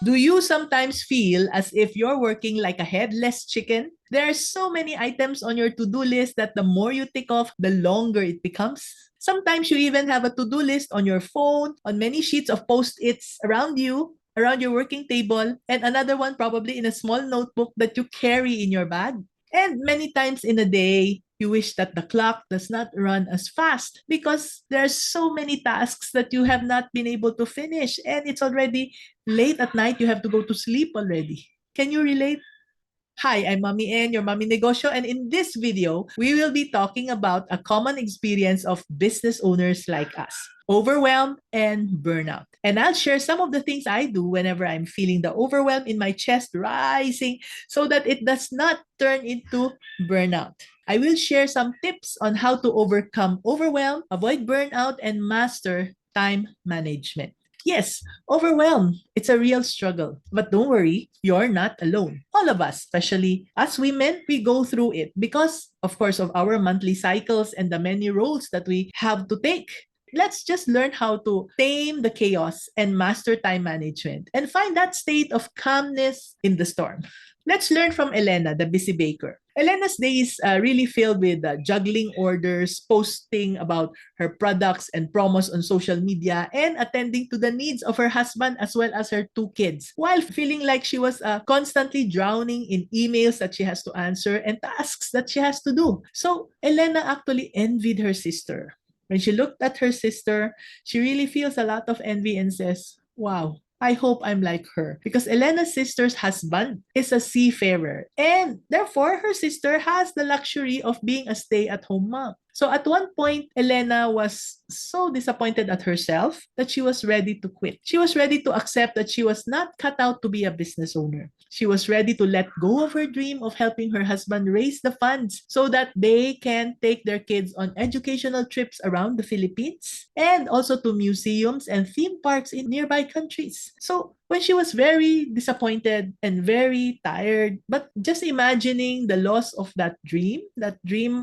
Do you sometimes feel as if you're working like a headless chicken? There are so many items on your to-do list that the more you tick off, the longer it becomes. Sometimes you even have a to-do list on your phone, on many sheets of post-its around you, around your working table, and another one probably in a small notebook that you carry in your bag. And many times in a day, you wish that the clock does not run as fast because there are so many tasks that you have not been able to finish, and it's already late at night. You have to go to sleep already. Can you relate? Hi, I'm Mommy N, your Mommy Negosyo, and in this video, we will be talking about a common experience of business owners like us: overwhelm and burnout. And I'll share some of the things I do whenever I'm feeling the overwhelm in my chest rising so that it does not turn into burnout. I will share some tips on how to overcome overwhelm, avoid burnout, and master time management. Yes, overwhelm. It's a real struggle. But don't worry, you're not alone. All of us, especially as women, we go through it because, of course, of our monthly cycles and the many roles that we have to take. Let's just learn how to tame the chaos and master time management and find that state of calmness in the storm. Let's learn from Elena, the busy baker. Elena's day is really filled with juggling orders, posting about her products and promos on social media, and attending to the needs of her husband as well as her two kids, while feeling like she was constantly drowning in emails that she has to answer and tasks that she has to do. So Elena actually envied her sister. When she looked at her sister, she really feels a lot of envy and says, wow, I hope I'm like her. Because Elena's sister's husband is a seafarer. And therefore, her sister has the luxury of being a stay-at-home mom. So at one point, Elena was so disappointed at herself that she was ready to quit. She was ready to accept that she was not cut out to be a business owner. She was ready to let go of her dream of helping her husband raise the funds so that they can take their kids on educational trips around the Philippines and also to museums and theme parks in nearby countries. So when she was very disappointed and very tired, but just imagining the loss of that dream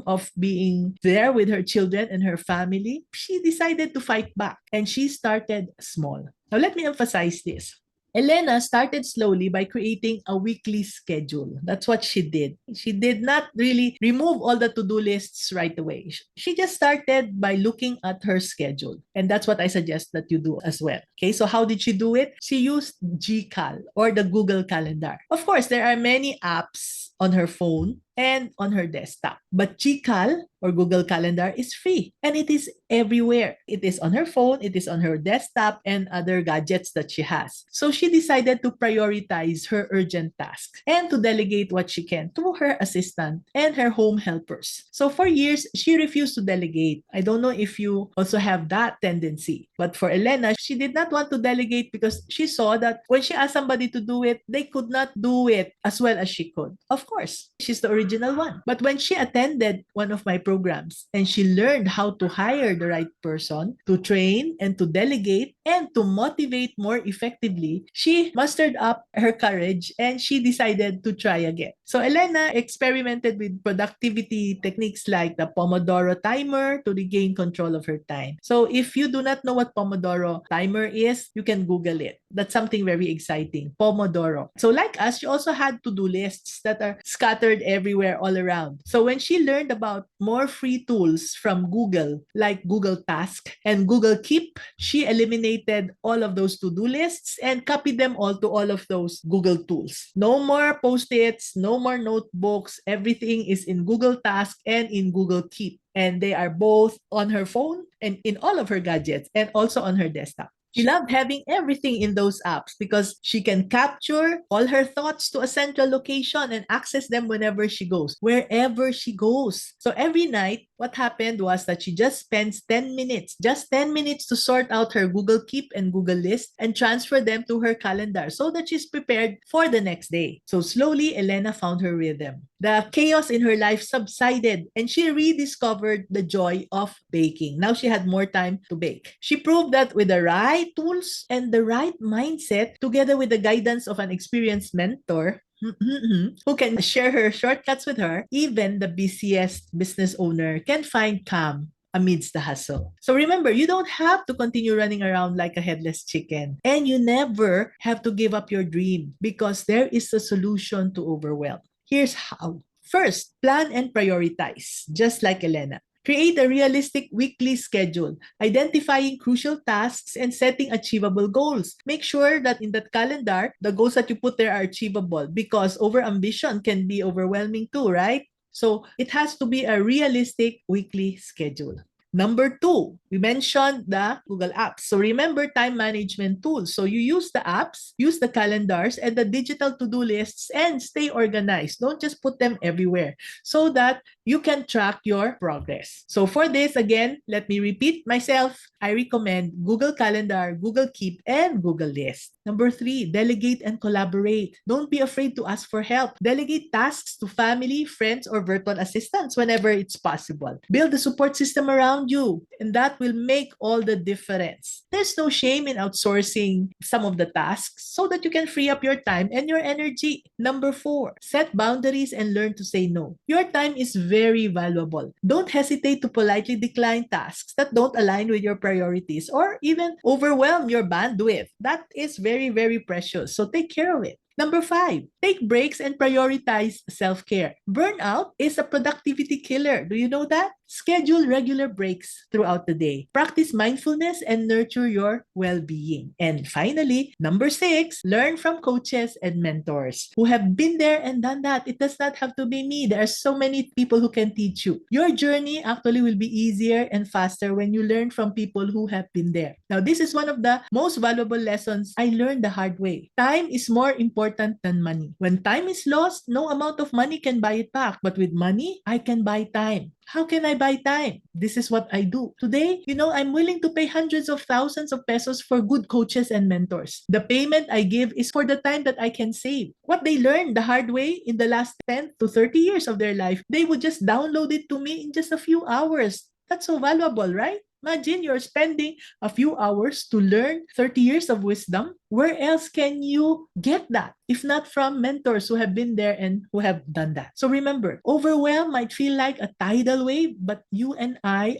of being there with her children and her family, she decided to fight back and she started small. Now, let me emphasize this. Elena started slowly by creating a weekly schedule. That's what she did. She did not really remove all the to-do lists right away. She just started by looking at her schedule. And that's what I suggest that you do as well. Okay, so how did she do it? She used Gcal or the Google Calendar. Of course, there are many apps on her phone and on her desktop. But Gcal or Google Calendar is free and it is everywhere. It is on her phone, it is on her desktop, and other gadgets that she has. So she decided to prioritize her urgent tasks and to delegate what she can to her assistant and her home helpers. So for years, she refused to delegate. I don't know if you also have that tendency. But for Elena, she did not want to delegate because she saw that when she asked somebody to do it, they could not do it as well as she could. Of course, she's the original one. But when she attended one of my programs and she learned how to hire the right person, to train and to delegate and to motivate more effectively, she mustered up her courage and she decided to try again. So Elena experimented with productivity techniques like the Pomodoro timer to regain control of her time. So if you do not know what Pomodoro timer is, you can Google it. That's something very exciting. Pomodoro. So like us, she also had to-do lists that are scattered everywhere all around. So when she learned about more free tools from Google, like Google Task and Google Keep, she eliminated all of those to-do lists and copied them all to all of those Google tools. No more post-its, no more notebooks. Everything is in Google Task and in Google Keep. And they are both on her phone and in all of her gadgets and also on her desktop. She loved having everything in those apps because she can capture all her thoughts to a central location and access them whenever she goes, wherever she goes. So every night, what happened was that she just spends 10 minutes, just 10 minutes to sort out her Google Keep and Google List and transfer them to her calendar so that she's prepared for the next day. So slowly, Elena found her rhythm. The chaos in her life subsided and she rediscovered the joy of baking. Now she had more time to bake. She proved that with the right tools and the right mindset, together with the guidance of an experienced mentor, who can share her shortcuts with her, even the busiest business owner can find calm amidst the hustle. So remember, you don't have to continue running around like a headless chicken. And you never have to give up your dream because there is a solution to overwhelm. Here's how. First, plan and prioritize, just like Elena. Create a realistic weekly schedule, identifying crucial tasks and setting achievable goals. Make sure that in that calendar, the goals that you put there are achievable because overambition can be overwhelming too, right? So it has to be a realistic weekly schedule. Number two, we mentioned the Google Apps. So remember time management tools. So you use the apps, use the calendars, and the digital to-do lists and stay organized. Don't just put them everywhere so that you can track your progress. So for this, again, let me repeat myself. I recommend Google Calendar, Google Keep, and Google List. Number three, delegate and collaborate. Don't be afraid to ask for help. Delegate tasks to family, friends, or virtual assistants whenever it's possible. Build a support system around you, and that will make all the difference. There's no shame in outsourcing some of the tasks so that you can free up your time and your energy. Number four, set boundaries and learn to say no. Your time is very valuable. Don't hesitate to politely decline tasks that don't align with your priorities or even overwhelm your bandwidth. That is very, very precious. So take care of it. Number five, take breaks and prioritize self-care. Burnout is a productivity killer. Do you know that? Schedule regular breaks throughout the day. Practice mindfulness and nurture your well-being. And finally, number six, learn from coaches and mentors who have been there and done that. It does not have to be me. There are so many people who can teach you. Your journey actually will be easier and faster when you learn from people who have been there. Now, this is one of the most valuable lessons I learned the hard way. Time is more important than money. When time is lost, no amount of money can buy it back. But with money, I can buy time. How can I buy time? This is what I do. Today, I'm willing to pay hundreds of thousands of pesos for good coaches and mentors. The payment I give is for the time that I can save. What they learned the hard way in the last 10 to 30 years of their life, they would just download it to me in just a few hours. That's so valuable, right? Imagine you're spending a few hours to learn 30 years of wisdom. Where else can you get that if not from mentors who have been there and who have done that? So remember, overwhelm might feel like a tidal wave, but you and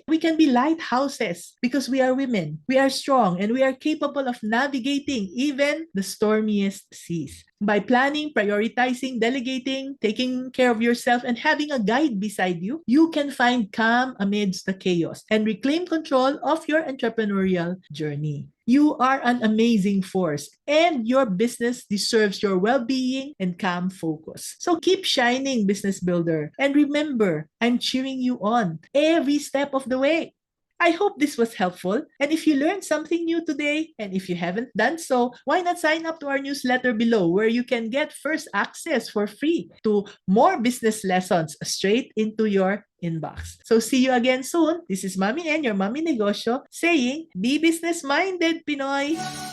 we can be lighthouses because we are women. We are strong and we are capable of navigating even the stormiest seas. By planning, prioritizing, delegating, taking care of yourself, and having a guide beside you, you can find calm amidst the chaos and reclaim control of your entrepreneurial journey. You are an amazing force, and your business deserves your well-being and calm focus. So keep shining, business builder. And remember, I'm cheering you on every step of the way. I hope this was helpful. And if you learned something new today, and if you haven't done so, why not sign up to our newsletter below where you can get first access for free to more business lessons straight into your inbox. So see you again soon. This is Mommy N, your Mommy Negosyo, saying, be business-minded, Pinoy!